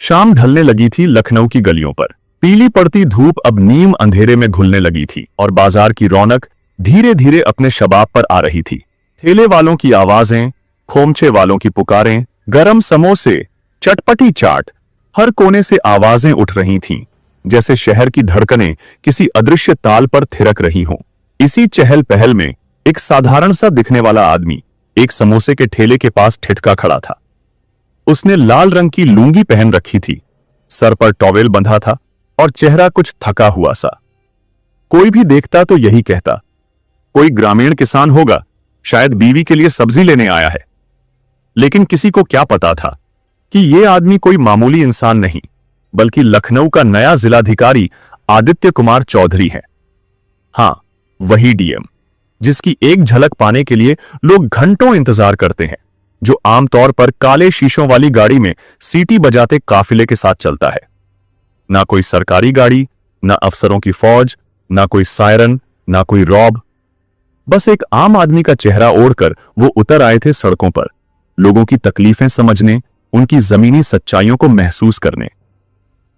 शाम ढलने लगी थी लखनऊ की गलियों पर। पीली पड़ती धूप अब नीम अंधेरे में घुलने लगी थी और बाजार की रौनक धीरे धीरे अपने शबाब पर आ रही थी। ठेले वालों की आवाजें, खोमचे वालों की पुकारें, गरम समोसे, चटपटी चाट, हर कोने से आवाजें उठ रही थीं, जैसे शहर की धड़कनें किसी अदृश्य ताल पर थिरक रही हों। इसी चहल पहल में एक साधारण सा दिखने वाला आदमी एक समोसे के ठेले के पास ठिठका खड़ा था। उसने लाल रंग की लुंगी पहन रखी थी, सर पर टॉवेल बंधा था और चेहरा कुछ थका हुआ सा। कोई भी देखता तो यही कहता, कोई ग्रामीण किसान होगा, शायद बीवी के लिए सब्जी लेने आया है। लेकिन किसी को क्या पता था कि यह आदमी कोई मामूली इंसान नहीं, बल्कि लखनऊ का नया जिलाधिकारी आदित्य कुमार चौधरी है। हां, वही डीएम जिसकी एक झलक पाने के लिए लोग घंटों इंतजार करते हैं, जो आमतौर पर काले शीशों वाली गाड़ी में सीटी बजाते काफिले के साथ चलता है। ना कोई सरकारी गाड़ी, ना अफसरों की फौज, ना कोई सायरन, ना कोई रॉब। बस एक आम आदमी का चेहरा ओढ़कर वो उतर आए थे सड़कों पर, लोगों की तकलीफें समझने, उनकी जमीनी सच्चाइयों को महसूस करने।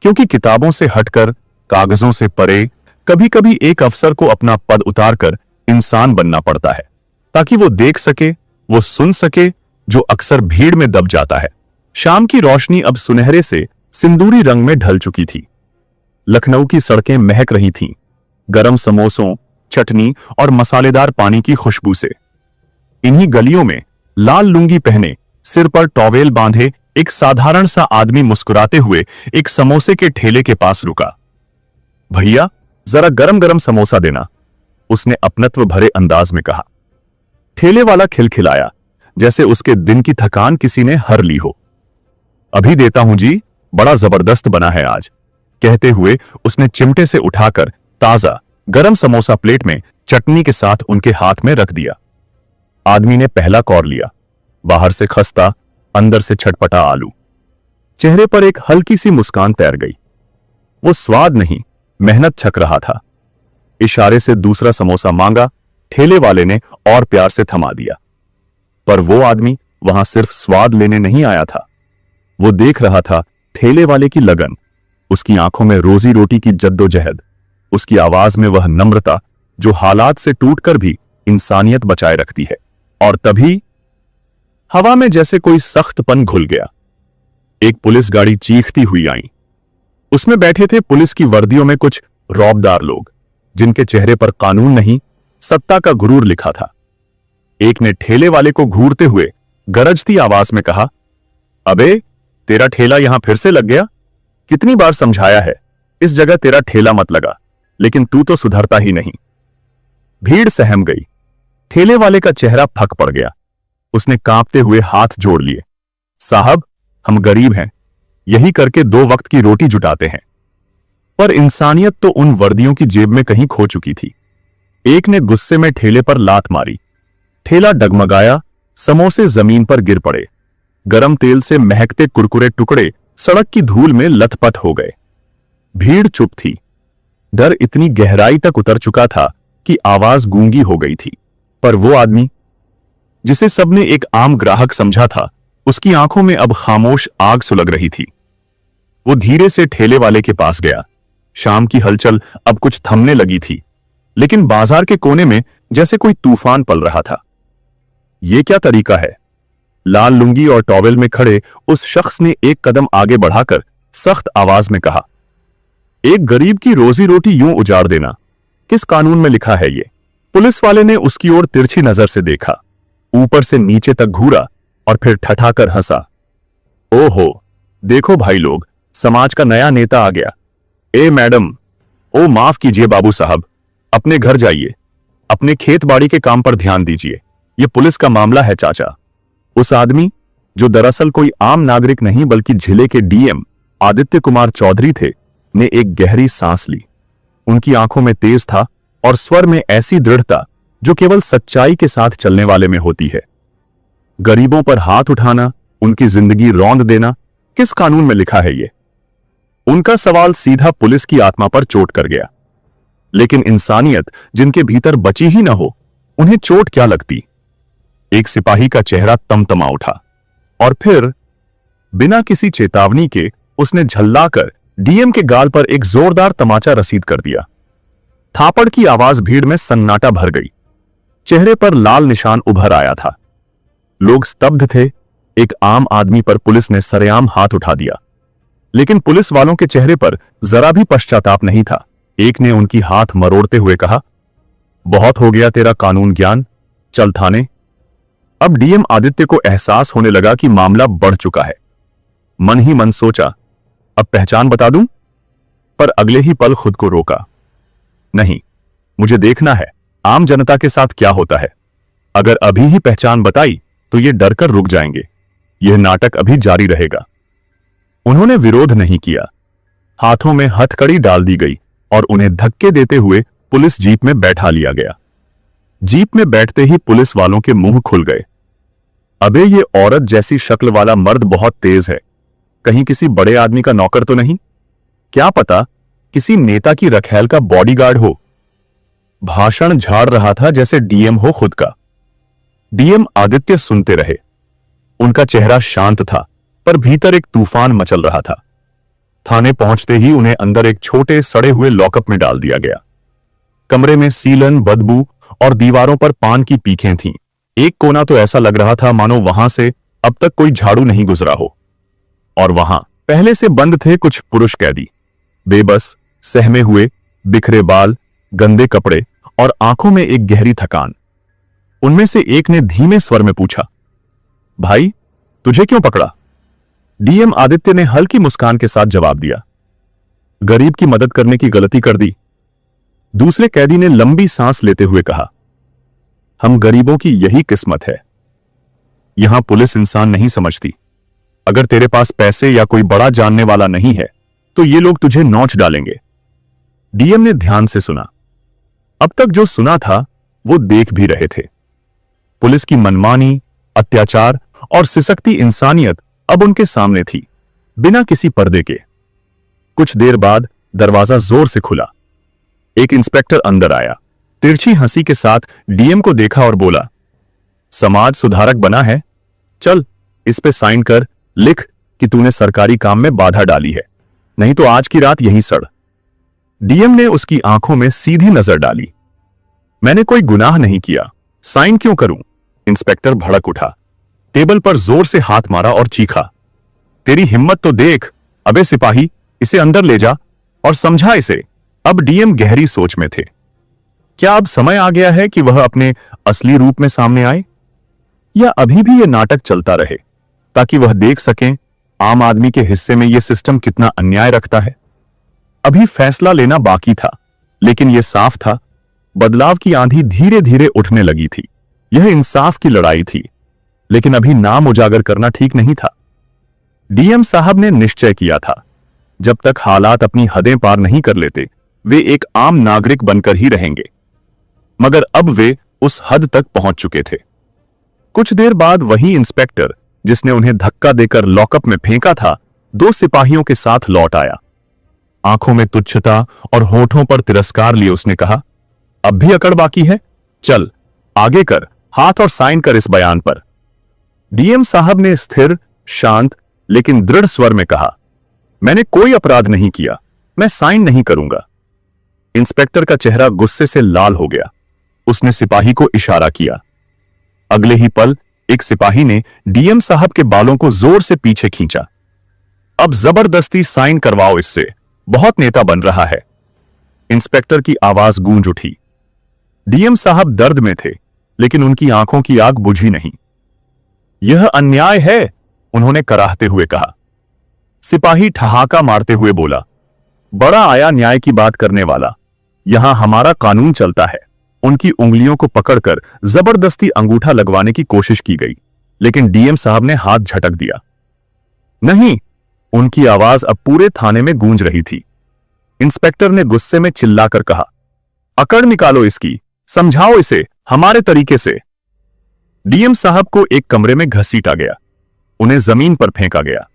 क्योंकि किताबों से हटकर, कागजों से परे, कभी कभी एक अफसर को अपना पद उतारकर इंसान बनना पड़ता है, ताकि वो देख सके, वो सुन सके, जो अक्सर भीड़ में दब जाता है। शाम की रोशनी अब सुनहरे से सिंदूरी रंग में ढल चुकी थी। लखनऊ की सड़कें महक रही थीं, गरम समोसों, चटनी और मसालेदार पानी की खुशबू से। इन्हीं गलियों में लाल लुंगी पहने, सिर पर टॉवेल बांधे एक साधारण सा आदमी मुस्कुराते हुए एक समोसे के ठेले के पास रुका। भैया, जरा गरम गरम समोसा देना, उसने अपनत्व भरे अंदाज में कहा। ठेले वाला खिलखिलाया, जैसे उसके दिन की थकान किसी ने हर ली हो। अभी देता हूं जी, बड़ा जबरदस्त बना है आज, कहते हुए उसने चिमटे से उठाकर ताजा गरम समोसा प्लेट में चटनी के साथ उनके हाथ में रख दिया। आदमी ने पहला कौर लिया, बाहर से खस्ता, अंदर से छटपटा आलू। चेहरे पर एक हल्की सी मुस्कान तैर गई। वो स्वाद नहीं, मेहनत छक रहा था। इशारे से दूसरा समोसा मांगा, ठेले वाले ने और प्यार से थमा दिया। पर वो आदमी वहां सिर्फ स्वाद लेने नहीं आया था, वो देख रहा था ठेले वाले की लगन, उसकी आंखों में रोजी रोटी की जद्दोजहद, उसकी आवाज में वह नम्रता जो हालात से टूटकर भी इंसानियत बचाए रखती है। और तभी हवा में जैसे कोई सख्तपन घुल गया। एक पुलिस गाड़ी चीखती हुई आई। उसमें बैठे थे पुलिस की वर्दियों में कुछ रौबदार लोग, जिनके चेहरे पर कानून नहीं, सत्ता का गुरूर लिखा था। एक ने ठेले वाले को घूरते हुए गरजती आवाज में कहा, अबे, तेरा ठेला यहां फिर से लग गया? कितनी बार समझाया है, इस जगह तेरा ठेला मत लगा, लेकिन तू तो सुधरता ही नहीं। भीड़ सहम गई। ठेले वाले का चेहरा फक पड़ गया। उसने कांपते हुए हाथ जोड़ लिए। साहब, हम गरीब हैं, यही करके 2 वक्त की रोटी जुटाते हैं। पर इंसानियत तो उन वर्दियों की जेब में कहीं खो चुकी थी। एक ने गुस्से में ठेले पर लात मारी। ठेला डगमगाया, समोसे जमीन पर गिर पड़े। गरम तेल से महकते कुरकुरे टुकड़े सड़क की धूल में लथपथ हो गए। भीड़ चुप थी। डर इतनी गहराई तक उतर चुका था कि आवाज गूंगी हो गई थी। पर वो आदमी जिसे सबने एक आम ग्राहक समझा था, उसकी आंखों में अब खामोश आग सुलग रही थी। वो धीरे से ठेले वाले के पास गया। शाम की हलचल अब कुछ थमने लगी थी, लेकिन बाजार के कोने में जैसे कोई तूफान पल रहा था। यह क्या तरीका है? लाल लुंगी और टॉवेल में खड़े उस शख्स ने एक कदम आगे बढ़ाकर सख्त आवाज में कहा, एक गरीब की रोजी रोटी यूं उजाड़ देना किस कानून में लिखा है ये? पुलिस वाले ने उसकी ओर तिरछी नजर से देखा, ऊपर से नीचे तक घूरा और फिर ठठाकर हंसा। ओहो, देखो भाई लोग, समाज का नया नेता आ गया। ए मैडम, ओ माफ कीजिए बाबू साहब, अपने घर जाइए, अपने खेत बाड़ी के काम पर ध्यान दीजिए, यह पुलिस का मामला है चाचा। उस आदमी, जो दरअसल कोई आम नागरिक नहीं बल्कि जिले के डीएम आदित्य कुमार चौधरी थे, ने एक गहरी सांस ली। उनकी आंखों में तेज था और स्वर में ऐसी दृढ़ता जो केवल सच्चाई के साथ चलने वाले में होती है। गरीबों पर हाथ उठाना, उनकी जिंदगी रौंद देना, किस कानून में लिखा है ये? उनका सवाल सीधा पुलिस की आत्मा पर चोट कर गया। लेकिन इंसानियत जिनके भीतर बची ही न हो, उन्हें चोट क्या लगती? एक सिपाही का चेहरा तमतमा उठा और फिर बिना किसी चेतावनी के उसने झल्लाकर डीएम के गाल पर एक जोरदार तमाचा रसीद कर दिया। थापड़ की आवाज भीड़ में सन्नाटा भर गई। चेहरे पर लाल निशान उभर आया था। लोग स्तब्ध थे। एक आम आदमी पर पुलिस ने सरेआम हाथ उठा दिया, लेकिन पुलिस वालों के चेहरे पर जरा भी पश्चाताप नहीं था। एक ने उनकी हाथ मरोड़ते हुए कहा, बहुत हो गया तेरा कानून ज्ञान, चल थाने। अब डीएम आदित्य को एहसास होने लगा कि मामला बढ़ चुका है। मन ही मन सोचा, अब पहचान बता दूं? पर अगले ही पल खुद को रोका। नहीं, मुझे देखना है आम जनता के साथ क्या होता है। अगर अभी ही पहचान बताई तो ये डरकर रुक जाएंगे। यह नाटक अभी जारी रहेगा। उन्होंने विरोध नहीं किया। हाथों में हथकड़ी डाल दी गई और उन्हें धक्के देते हुए पुलिस जीप में बैठा लिया गया। जीप में बैठते ही पुलिस वालों के मुंह खुल गए। अबे ये औरत जैसी शक्ल वाला मर्द बहुत तेज है, कहीं किसी बड़े आदमी का नौकर तो नहीं? क्या पता किसी नेता की रखैल का बॉडीगार्ड हो। भाषण झाड़ रहा था जैसे डीएम हो खुद का। डीएम आदित्य सुनते रहे। उनका चेहरा शांत था, पर भीतर एक तूफान मचल रहा था। थाने पहुंचते ही उन्हें अंदर एक छोटे सड़े हुए लॉकअप में डाल दिया गया। कमरे में सीलन, बदबू और दीवारों पर पान की पीखें थीं। एक कोना तो ऐसा लग रहा था मानो वहां से अब तक कोई झाड़ू नहीं गुजरा हो। और वहां पहले से बंद थे कुछ पुरुष कैदी, बेबस, सहमे हुए, बिखरे बाल, गंदे कपड़े और आंखों में एक गहरी थकान। उनमें से एक ने धीमे स्वर में पूछा, भाई तुझे क्यों पकड़ा? डीएम आदित्य ने हल्की मुस्कान के साथ जवाब दिया, गरीब की मदद करने की गलती कर दी। दूसरे कैदी ने लंबी सांस लेते हुए कहा, हम गरीबों की यही किस्मत है। यहां पुलिस इंसान नहीं समझती। अगर तेरे पास पैसे या कोई बड़ा जानने वाला नहीं है तो ये लोग तुझे नोच डालेंगे। डीएम ने ध्यान से सुना। अब तक जो सुना था वो देख भी रहे थे। पुलिस की मनमानी, अत्याचार और सिसकती इंसानियत अब उनके सामने थी, बिना किसी पर्दे के। कुछ देर बाद दरवाजा जोर से खुला। एक इंस्पेक्टर अंदर आया, तिरछी हंसी के साथ डीएम को देखा और बोला, समाज सुधारक बना है, चल इस पे साइन कर, लिख कि तूने सरकारी काम में बाधा डाली है, नहीं तो आज की रात यहीं सड़। डीएम ने उसकी आंखों में सीधी नजर डाली। मैंने कोई गुनाह नहीं किया, साइन क्यों करूं? इंस्पेक्टर भड़क उठा, टेबल पर जोर से हाथ मारा और चीखा, तेरी हिम्मत तो देख। अबे सिपाही, इसे अंदर ले जा और समझा इसे। अब डीएम गहरी सोच में थे। क्या अब समय आ गया है कि वह अपने असली रूप में सामने आए, या अभी भी यह नाटक चलता रहे ताकि वह देख सकें आम आदमी के हिस्से में यह सिस्टम कितना अन्याय रखता है? अभी फैसला लेना बाकी था, लेकिन यह साफ था बदलाव की आंधी धीरे धीरे उठने लगी थी। यह इंसाफ की लड़ाई थी, लेकिन अभी नाम उजागर करना ठीक नहीं था। डीएम साहब ने निश्चय किया था, जब तक हालात अपनी हदें पार नहीं कर लेते वे एक आम नागरिक बनकर ही रहेंगे। मगर अब वे उस हद तक पहुंच चुके थे। कुछ देर बाद वही इंस्पेक्टर जिसने उन्हें धक्का देकर लॉकअप में फेंका था, 2 सिपाहियों के साथ लौट आया। आंखों में तुच्छता और होठों पर तिरस्कार लिए उसने कहा, अब भी अकड़ बाकी है? चल आगे कर, हाथ और साइन कर इस बयान पर। डीएम साहब ने स्थिर, शांत लेकिन दृढ़ स्वर में कहा, मैंने कोई अपराध नहीं किया, मैं साइन नहीं करूंगा। इंस्पेक्टर का चेहरा गुस्से से लाल हो गया। उसने सिपाही को इशारा किया। अगले ही पल एक सिपाही ने डीएम साहब के बालों को जोर से पीछे खींचा। अब जबरदस्ती साइन करवाओ इससे, बहुत नेता बन रहा है। इंस्पेक्टर की आवाज गूंज उठी। डीएम साहब दर्द में थे, लेकिन उनकी आंखों की आग बुझी नहीं। यह अन्याय है, उन्होंने कराहते हुए कहा। सिपाही ठहाका मारते हुए बोला, बड़ा आया न्याय की बात करने वाला, यहां हमारा कानून चलता है। उनकी उंगलियों को पकड़कर जबरदस्ती अंगूठा लगवाने की कोशिश की गई, लेकिन डीएम साहब ने हाथ झटक दिया। नहीं, उनकी आवाज अब पूरे थाने में गूंज रही थी। इंस्पेक्टर ने गुस्से में चिल्लाकर कहा, अकड़ निकालो इसकी, समझाओ इसे हमारे तरीके से। डीएम साहब को एक कमरे में घसीटा गया, उन्हें जमीन पर फेंका गया।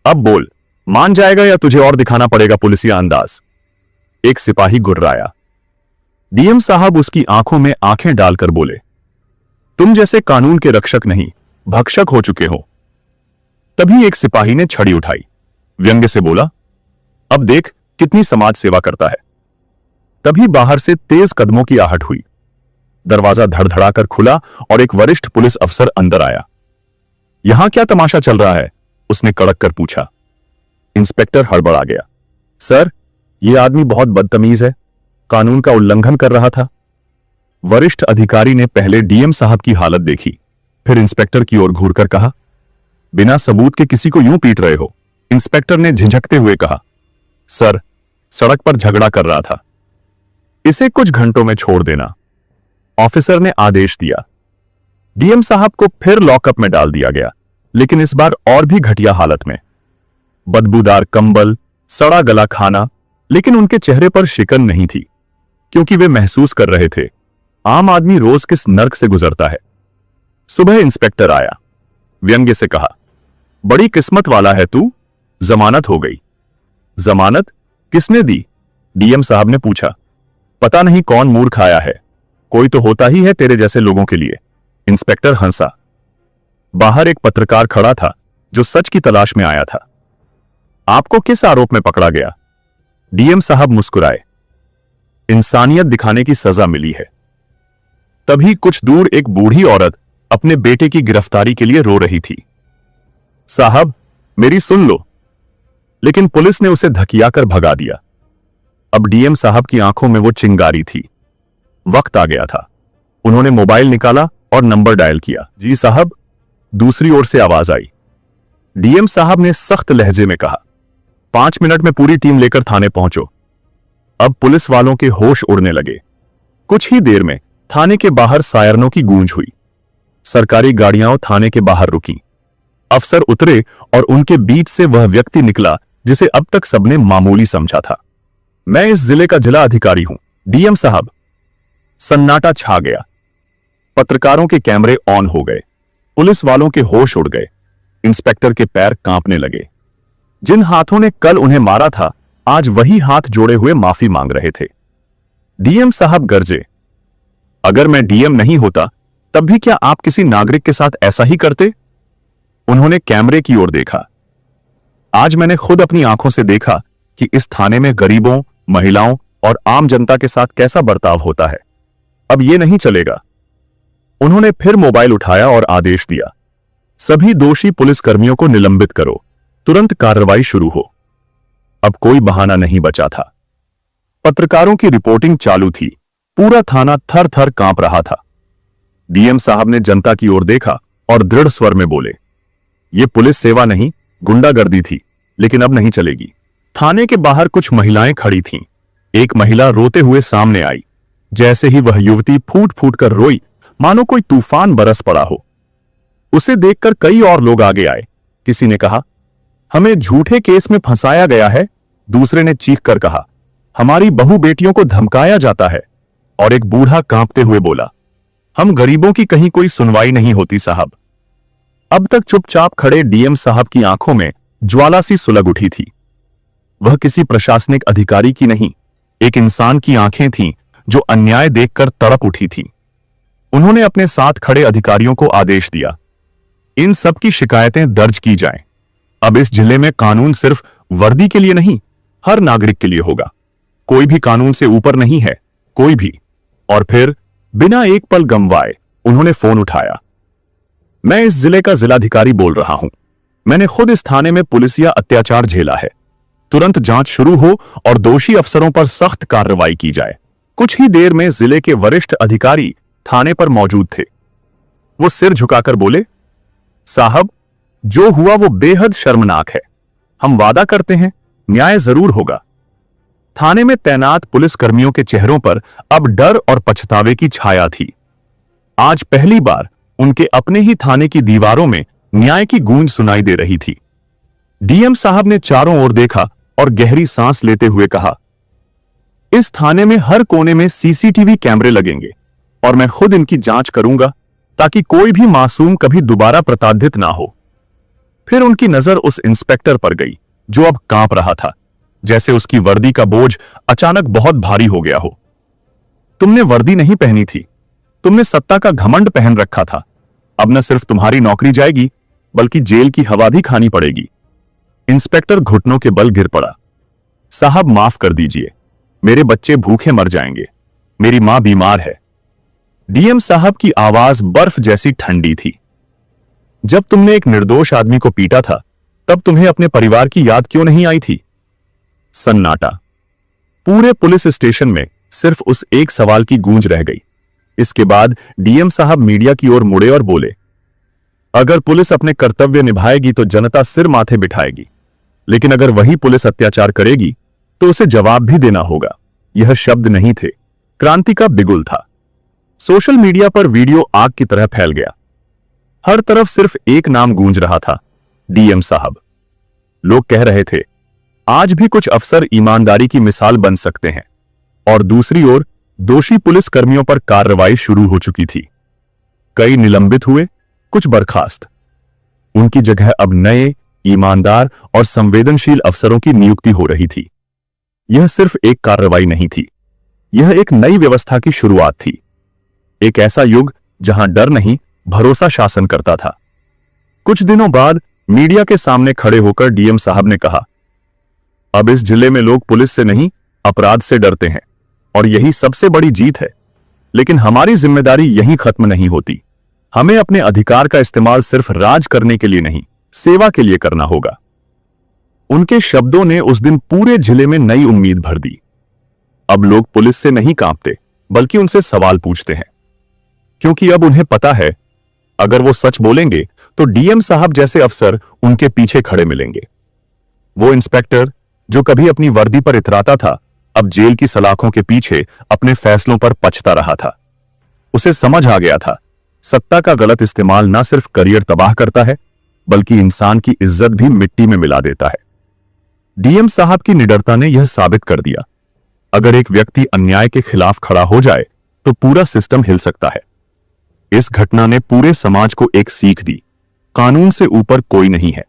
अब बोल, मान जाएगा या तुझे और दिखाना पड़ेगा पुलिसिया अंदाज? एक सिपाही गुर्राया। डीएम साहब उसकी आंखों में आंखें डालकर बोले, तुम जैसे कानून के रक्षक नहीं, भक्षक हो चुके हो। तभी एक सिपाही ने छड़ी उठाई। व्यंग्य से बोला, अब देख कितनी समाज सेवा करता है। तभी बाहर से तेज कदमों की आहट हुई। दरवाजा धड़धड़ाकर खुला और एक वरिष्ठ पुलिस अफसर अंदर आया। यहां क्या तमाशा चल रहा है? उसने कड़क कर पूछा। इंस्पेक्टर हड़बड़ा गया। सर, यह आदमी बहुत बदतमीज है, कानून का उल्लंघन कर रहा था। वरिष्ठ अधिकारी ने पहले डीएम साहब की हालत देखी, फिर इंस्पेक्टर की ओर घूरकर कहा, बिना सबूत के किसी को यूं पीट रहे हो? इंस्पेक्टर ने झिझकते हुए कहा, सर, सड़क पर झगड़ा कर रहा था, इसे कुछ घंटों में छोड़ देना। ऑफिसर ने आदेश दिया। डीएम साहब को फिर लॉकअप में डाल दिया गया, लेकिन इस बार और भी घटिया हालत में। बदबूदार कंबल, सड़ा गला खाना, लेकिन उनके चेहरे पर शिकन नहीं थी, क्योंकि वे महसूस कर रहे थे आम आदमी रोज किस नर्क से गुजरता है। सुबह इंस्पेक्टर आया, व्यंग्य से कहा, बड़ी किस्मत वाला है तू, जमानत हो गई। जमानत किसने दी? डीएम साहब ने पूछा। पता नहीं कौन मूर्ख आया है, कोई तो होता ही है तेरे जैसे लोगों के लिए। इंस्पेक्टर हंसा। बाहर एक पत्रकार खड़ा था जो सच की तलाश में आया था। आपको किस आरोप में पकड़ा गया? डीएम साहब मुस्कुराए। इंसानियत दिखाने की सजा मिली है। तभी कुछ दूर एक बूढ़ी औरत अपने बेटे की गिरफ्तारी के लिए रो रही थी। साहब, मेरी सुन लो। लेकिन पुलिस ने उसे धकियाकर भगा दिया। अब डीएम साहब की आंखों में वो चिंगारी थी। वक्त आ गया था। उन्होंने मोबाइल निकाला और नंबर डायल किया। जी साहब, दूसरी ओर से आवाज आई। डीएम साहब ने सख्त लहजे में कहा, 5 मिनट में पूरी टीम लेकर थाने पहुंचो। अब पुलिस वालों के होश उड़ने लगे। कुछ ही देर में थाने के बाहर सायरनों की गूंज हुई। सरकारी गाड़ियां थाने के बाहर रुकीं। अफसर उतरे और उनके बीच से वह व्यक्ति निकला जिसे अब तक सबने मामूली समझा था। मैं इस जिले का जिला अधिकारी हूं, डीएम साहब। सन्नाटा छा गया। पत्रकारों के कैमरे ऑन हो गए। पुलिस वालों के होश उड़ गए। इंस्पेक्टर के पैर कांपने लगे। जिन हाथों ने कल उन्हें मारा था, आज वही हाथ जोड़े हुए माफी मांग रहे थे। डीएम साहब गरजे, अगर मैं डीएम नहीं होता तब भी क्या आप किसी नागरिक के साथ ऐसा ही करते? उन्होंने कैमरे की ओर देखा। आज मैंने खुद अपनी आंखों से देखा कि इस थाने में गरीबों, महिलाओं और आम जनता के साथ कैसा बर्ताव होता है। अब यह नहीं चलेगा। उन्होंने फिर मोबाइल उठाया और आदेश दिया, सभी दोषी पुलिसकर्मियों को निलंबित करो, तुरंत कार्रवाई शुरू हो। अब कोई बहाना नहीं बचा था। पत्रकारों की रिपोर्टिंग चालू थी। पूरा थाना थर थर कांप रहा था। डीएम साहब ने जनता की ओर देखा और दृढ़ स्वर में बोले, यह पुलिस सेवा नहीं, गुंडागर्दी थी, लेकिन अब नहीं चलेगी। थाने के बाहर कुछ महिलाएं खड़ी थीं। एक महिला रोते हुए सामने आई। जैसे ही वह युवती फूट फूट कर रोई, मानो कोई तूफान बरस पड़ा हो। उसे देखकर कई और लोग आगे आए। किसी ने कहा, हमें झूठे केस में फंसाया गया है। दूसरे ने चीख कर कहा, हमारी बहू बेटियों को धमकाया जाता है। और एक बूढ़ा कांपते हुए बोला, हम गरीबों की कहीं कोई सुनवाई नहीं होती साहब। अब तक चुपचाप खड़े डीएम साहब की आंखों में ज्वाला सी सुलग उठी थी। वह किसी प्रशासनिक अधिकारी की नहीं, एक इंसान की आंखें थीं जो अन्याय देखकर तड़प उठी थी। उन्होंने अपने साथ खड़े अधिकारियों को आदेश दिया, इन सब की शिकायतें दर्ज की जाएं। अब इस जिले में कानून सिर्फ वर्दी के लिए नहीं, हर नागरिक के लिए होगा। कोई भी कानून से ऊपर नहीं है, कोई भी। और फिर बिना एक पल गंवाए उन्होंने फोन उठाया। मैं इस जिले का जिलाधिकारी बोल रहा हूं। मैंने खुद इस थाने में पुलिसिया अत्याचार झेला है। तुरंत जांच शुरू हो और दोषी अफसरों पर सख्त कार्रवाई की जाए। कुछ ही देर में जिले के वरिष्ठ अधिकारी थाने पर मौजूद थे। वो सिर झुकाकर बोले, साहब, जो हुआ वो बेहद शर्मनाक है। हम वादा करते हैं न्याय जरूर होगा। थाने में तैनात पुलिसकर्मियों के चेहरों पर अब डर और पछतावे की छाया थी। आज पहली बार उनके अपने ही थाने की दीवारों में न्याय की गूंज सुनाई दे रही थी। डीएम साहब ने चारों ओर देखा और गहरी सांस लेते हुए कहा, इस थाने में हर कोने में सीसीटीवी कैमरे लगेंगे और मैं खुद इनकी जांच करूंगा ताकि कोई भी मासूम कभी दोबारा प्रताड़ित ना हो। फिर उनकी नजर उस इंस्पेक्टर पर गई जो अब कांप रहा था, जैसे उसकी वर्दी का बोझ अचानक बहुत भारी हो गया हो। तुमने वर्दी नहीं पहनी थी, तुमने सत्ता का घमंड पहन रखा था। अब न सिर्फ तुम्हारी नौकरी जाएगी, बल्कि जेल की हवा भी खानी पड़ेगी। इंस्पेक्टर घुटनों के बल गिर पड़ा। साहब माफ कर दीजिए, मेरे बच्चे भूखे मर जाएंगे, मेरी मां बीमार है। डीएम साहब की आवाज बर्फ जैसी ठंडी थी। जब तुमने एक निर्दोष आदमी को पीटा था तब तुम्हें अपने परिवार की याद क्यों नहीं आई थी? सन्नाटा। पूरे पुलिस स्टेशन में सिर्फ उस एक सवाल की गूंज रह गई। इसके बाद डीएम साहब मीडिया की ओर मुड़े और बोले, अगर पुलिस अपने कर्तव्य निभाएगी तो जनता सिर माथे बिठाएगी, लेकिन अगर वही पुलिस अत्याचार करेगी तो उसे जवाब भी देना होगा। यह शब्द नहीं थे, क्रांति का बिगुल था। सोशल मीडिया पर वीडियो आग की तरह फैल गया। हर तरफ सिर्फ एक नाम गूंज रहा था, डीएम साहब। लोग कह रहे थे, आज भी कुछ अफसर ईमानदारी की मिसाल बन सकते हैं, और दूसरी ओर दोषी पुलिस कर्मियों पर कार्रवाई शुरू हो चुकी थी। कई निलंबित हुए, कुछ बर्खास्त। उनकी जगह अब नए, ईमानदार और संवेदनशील अफसरों की नियुक्ति हो रही थी। यह सिर्फ एक कार्रवाई नहीं थी, यह एक नई व्यवस्था की शुरुआत थी। एक ऐसा युग जहां डर नहीं, भरोसा शासन करता था। कुछ दिनों बाद मीडिया के सामने खड़े होकर डीएम साहब ने कहा, अब इस जिले में लोग पुलिस से नहीं, अपराध से डरते हैं, और यही सबसे बड़ी जीत है। लेकिन हमारी जिम्मेदारी यहीं खत्म नहीं होती। हमें अपने अधिकार का इस्तेमाल सिर्फ राज करने के लिए नहीं, सेवा के लिए करना होगा। उनके शब्दों ने उस दिन पूरे जिले में नई उम्मीद भर दी। अब लोग पुलिस से नहीं कांपते, बल्कि उनसे सवाल पूछते हैं, क्योंकि अब उन्हें पता है, अगर वो सच बोलेंगे तो डीएम साहब जैसे अफसर उनके पीछे खड़े मिलेंगे। वो इंस्पेक्टर जो कभी अपनी वर्दी पर इतराता था, अब जेल की सलाखों के पीछे अपने फैसलों पर पछता रहा था। उसे समझ आ गया था, सत्ता का गलत इस्तेमाल न सिर्फ करियर तबाह करता है, बल्कि इंसान की इज्जत भी मिट्टी में मिला देता है। डीएम साहब की निडरता ने यह साबित कर दिया, अगर एक व्यक्ति अन्याय के खिलाफ खड़ा हो जाए तो पूरा सिस्टम हिल सकता है। इस घटना ने पूरे समाज को एक सीख दी, कानून से ऊपर कोई नहीं है,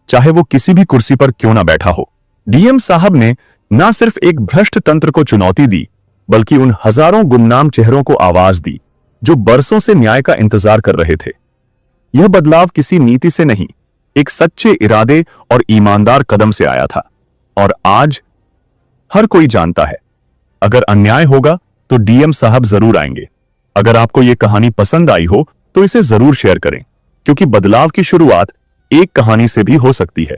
चाहे वो किसी भी कुर्सी पर क्यों ना बैठा हो। डीएम साहब ने न सिर्फ एक भ्रष्ट तंत्र को चुनौती दी, बल्कि उन हजारों गुमनाम चेहरों को आवाज दी जो बरसों से न्याय का इंतजार कर रहे थे। यह बदलाव किसी नीति से नहीं, एक सच्चे इरादे और ईमानदार कदम से आया था। और आज हर कोई जानता है, अगर अन्याय होगा तो डीएम साहब जरूर आएंगे। अगर आपको यह कहानी पसंद आई हो तो इसे जरूर शेयर करें, क्योंकि बदलाव की शुरुआत एक कहानी से भी हो सकती है।